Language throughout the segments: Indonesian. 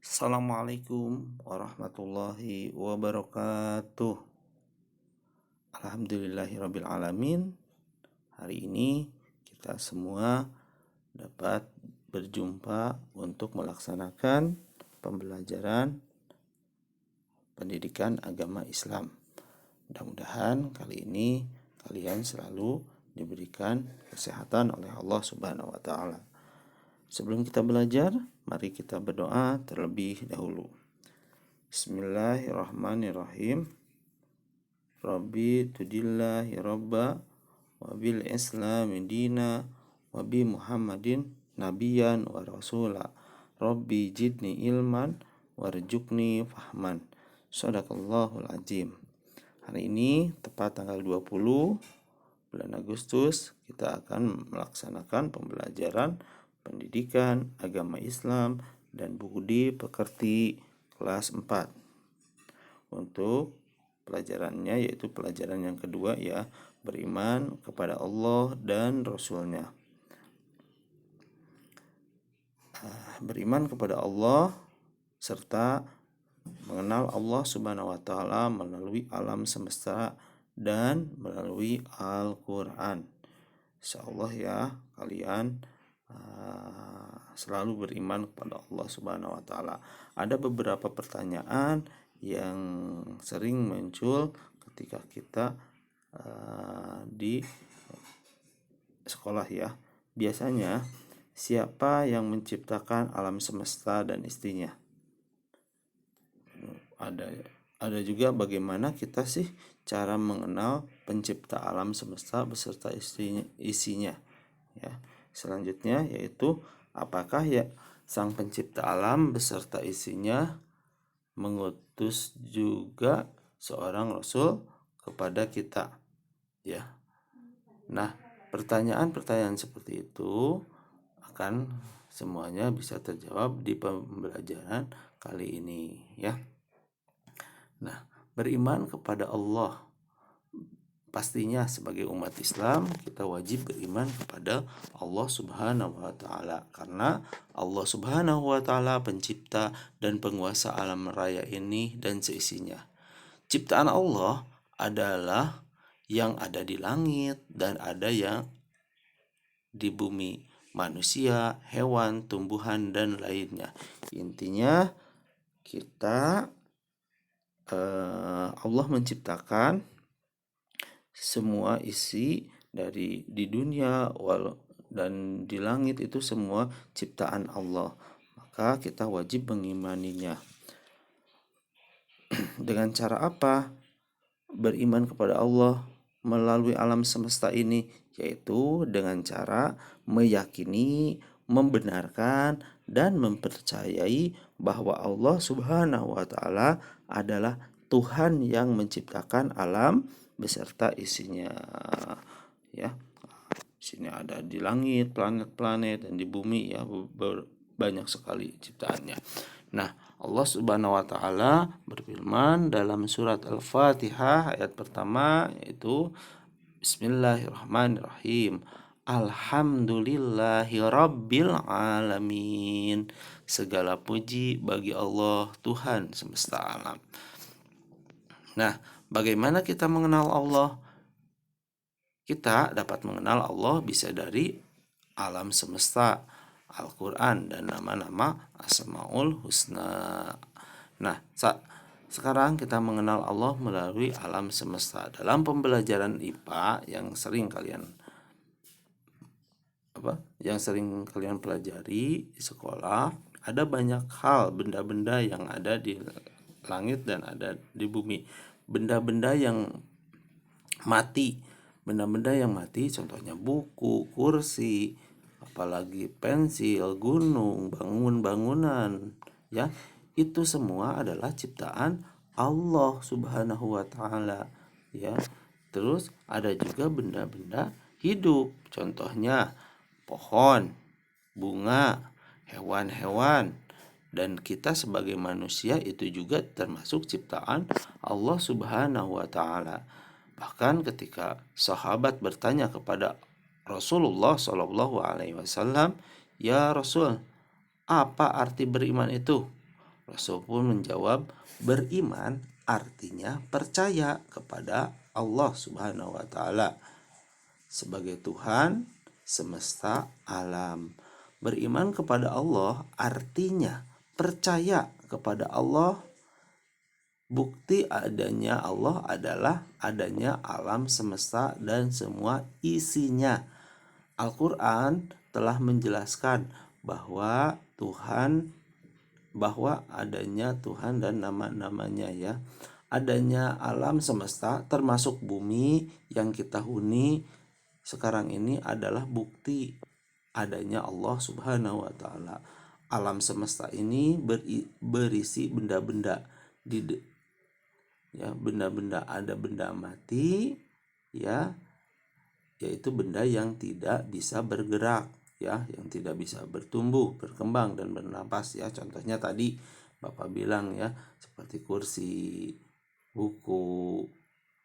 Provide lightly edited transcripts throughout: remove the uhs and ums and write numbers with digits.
Assalamualaikum warahmatullahi wabarakatuh. Alhamdulillahirabbil alamin. Hari ini kita semua dapat berjumpa untuk melaksanakan pembelajaran pendidikan agama Islam. Mudah-mudahan kali ini kalian selalu diberikan kesehatan oleh Allah Subhanahu wa taala. Sebelum kita belajar, mari kita berdoa terlebih dahulu. Bismillahirrahmanirrahim. Rabbi tudillahi rabba wa bil islami dina wa bi Muhammadin nabiyan wa rasula. Rabbi jidni ilman warjukni fahman. Shadaqallahul azim. Hari ini tepat tanggal 20 bulan Agustus kita akan melaksanakan pembelajaran pendidikan agama Islam dan Budi Pekerti kelas 4. Untuk pelajarannya yaitu pelajaran yang kedua ya, beriman kepada Allah dan Rasulnya. Beriman kepada Allah serta mengenal Allah Subhanahu wa taala melalui alam semesta dan melalui Al-Qur'an. Insyaallah ya, kalian selalu beriman kepada Allah Subhanahu wa taala. Ada beberapa pertanyaan yang sering muncul ketika kita di sekolah ya. Biasanya, siapa yang menciptakan alam semesta dan istrinya? Ada juga bagaimana kita sih cara mengenal pencipta alam semesta beserta isinya ya. Selanjutnya yaitu apakah ya sang pencipta alam beserta isinya mengutus juga seorang rasul kepada kita ya. Nah, pertanyaan-pertanyaan seperti itu akan semuanya bisa terjawab di pembelajaran kali ini ya. Nah, beriman kepada Allah. Pastinya sebagai umat Islam kita wajib beriman kepada Allah Subhanahu wa taala karena Allah Subhanahu wa taala pencipta dan penguasa alam raya ini dan seisinya. Ciptaan Allah adalah yang ada di langit dan ada yang di bumi, manusia, hewan, tumbuhan dan lainnya. Intinya kita Allah menciptakan semua isi dari di dunia dan di langit itu semua ciptaan Allah. Maka kita wajib mengimaninya. Dengan cara apa? Beriman kepada Allah melalui alam semesta ini, yaitu dengan cara meyakini, membenarkan dan mempercayai bahwa Allah Subhanahu wa taala adalah Tuhan yang menciptakan alam beserta isinya ya. Sini ada di langit, planet-planet dan di bumi ya, banyak sekali ciptaannya. Nah, Allah Subhanahu wa taala berfirman dalam surat Al-Fatihah ayat pertama yaitu Bismillahirrahmanirrahim. Alhamdulillahirabbil alamin. Segala puji bagi Allah Tuhan semesta alam. Nah, bagaimana kita mengenal Allah? Kita dapat mengenal Allah bisa dari alam semesta, Al-Quran dan nama-nama Asmaul Husna. Nah, sekarang kita mengenal Allah melalui alam semesta. Dalam pembelajaran IPA yang sering kalian pelajari di sekolah, ada banyak hal, benda-benda yang ada di langit dan ada di bumi. Benda-benda yang mati contohnya buku, kursi, apalagi pensil, gunung, bangunan ya. Itu semua adalah ciptaan Allah Subhanahu wa taala ya. Terus ada juga benda-benda hidup, contohnya pohon, bunga, hewan-hewan, dan kita sebagai manusia itu juga termasuk ciptaan Allah Subhanahu wa taala. Bahkan ketika sahabat bertanya kepada Rasulullah Shallallahu alaihi wasallam, "Ya Rasul, apa arti beriman itu?" Rasul pun menjawab, beriman artinya percaya kepada Allah Subhanahu wa taala sebagai Tuhan semesta alam. Beriman kepada Allah artinya percaya kepada Allah. Bukti adanya Allah adalah adanya alam semesta dan semua isinya. Al-Quran telah menjelaskan bahwa adanya Tuhan dan nama-namanya ya. Adanya alam semesta termasuk bumi yang kita huni sekarang ini adalah bukti adanya Allah Subhanahu wa taala. Alam semesta ini berisi benda-benda benda-benda, ada benda mati ya, yaitu benda yang tidak bisa bergerak ya, yang tidak bisa bertumbuh, berkembang dan bernapas ya. Contohnya tadi Bapak bilang ya, seperti kursi, buku,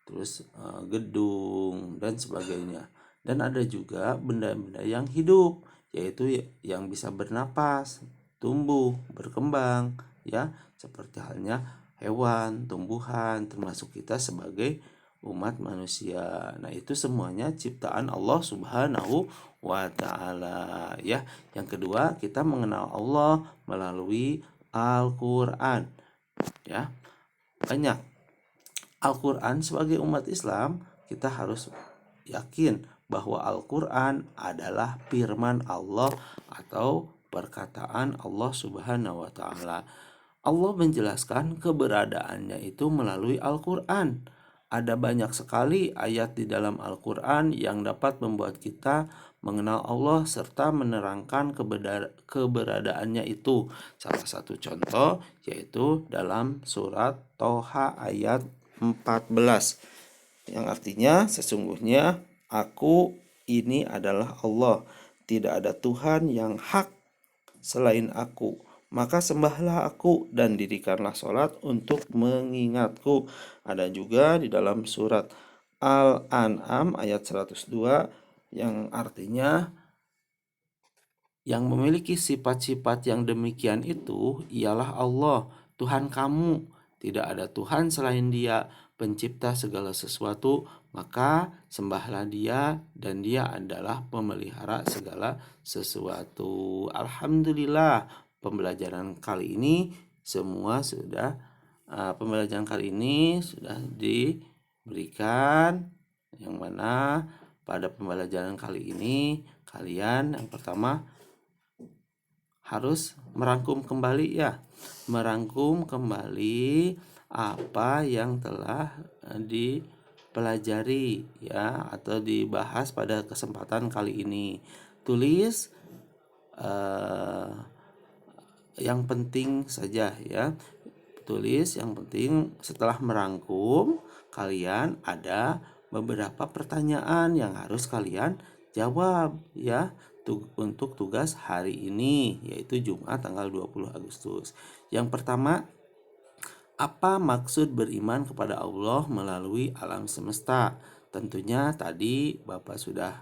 terus gedung dan sebagainya. Dan ada juga benda-benda yang hidup, yaitu yang bisa bernapas, tumbuh, berkembang ya, seperti halnya hewan, tumbuhan, termasuk kita sebagai umat manusia. Nah, itu semuanya ciptaan Allah Subhanahu wa taala ya. Yang kedua, kita mengenal Allah melalui Al-Qur'an ya. Banyak Al-Qur'an sebagai umat Islam, kita harus yakin bahwa Al-Qur'an adalah firman Allah atau perkataan Allah Subhanahu wa taala. Allah menjelaskan keberadaannya itu melalui Al-Qur'an. Ada banyak sekali ayat di dalam Al-Qur'an yang dapat membuat kita mengenal Allah serta menerangkan keberadaannya itu. Salah satu contoh yaitu dalam surat Toha ayat 14, yang artinya sesungguhnya aku ini adalah Allah, tidak ada Tuhan yang hak selain aku, maka sembahlah aku dan dirikanlah sholat untuk mengingatku. Ada juga di dalam surat Al-An'am ayat 102 yang artinya yang memiliki sifat-sifat yang demikian itu ialah Allah, Tuhan kamu. Tidak ada Tuhan selain Dia, pencipta segala sesuatu, maka sembahlah Dia dan Dia adalah pemelihara segala sesuatu. Alhamdulillah, pembelajaran kali ini sudah diberikan, yang mana pada pembelajaran kali ini kalian yang pertama harus merangkum kembali apa yang telah dipelajari ya atau dibahas pada kesempatan kali ini. Tulis yang penting saja ya. Tulis yang penting. Setelah merangkum, kalian ada beberapa pertanyaan yang harus kalian jawab ya untuk tugas hari ini, yaitu Jumat tanggal 20 Agustus. Yang pertama, apa maksud beriman kepada Allah melalui alam semesta? Tentunya tadi Bapak sudah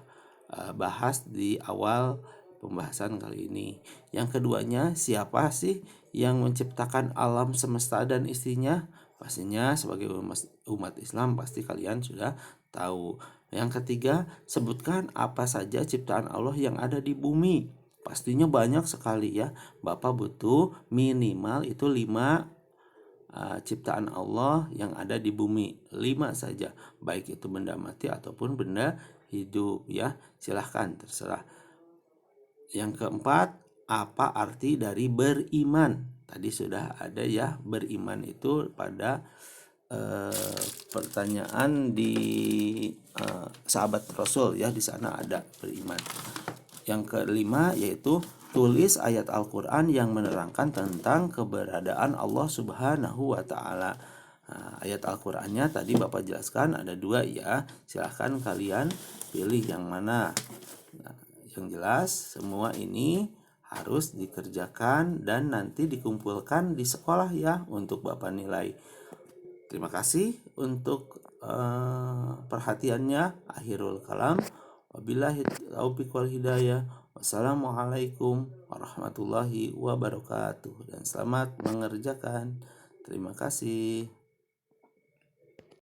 bahas di awal pembahasan kali ini. Yang keduanya, siapa sih yang menciptakan alam semesta dan isinya? Pastinya sebagai umat Islam pasti kalian sudah tahu. Yang ketiga, sebutkan apa saja ciptaan Allah yang ada di bumi. Pastinya banyak sekali ya. Bapak butuh minimal itu 5 ciptaan Allah yang ada di bumi. 5 saja, baik itu benda mati ataupun benda hidup ya. Silahkan, terserah. Yang keempat, apa arti dari beriman? Tadi sudah ada ya, beriman itu pada pertanyaan di sahabat Rasul ya, di sana ada beriman. Yang kelima yaitu tulis ayat Al-Qur'an yang menerangkan tentang keberadaan Allah Subhanahu wa taala. Ayat Al-Qur'annya tadi Bapak jelaskan ada 2 ya. Silahkan kalian pilih yang mana. Yang jelas semua ini harus dikerjakan dan nanti dikumpulkan di sekolah ya untuk Bapak nilai. Terima kasih untuk perhatiannya. Akhirul kalam. Wabillahi taufiq wal hidayah. Wassalamualaikum warahmatullahi wabarakatuh dan selamat mengerjakan. Terima kasih.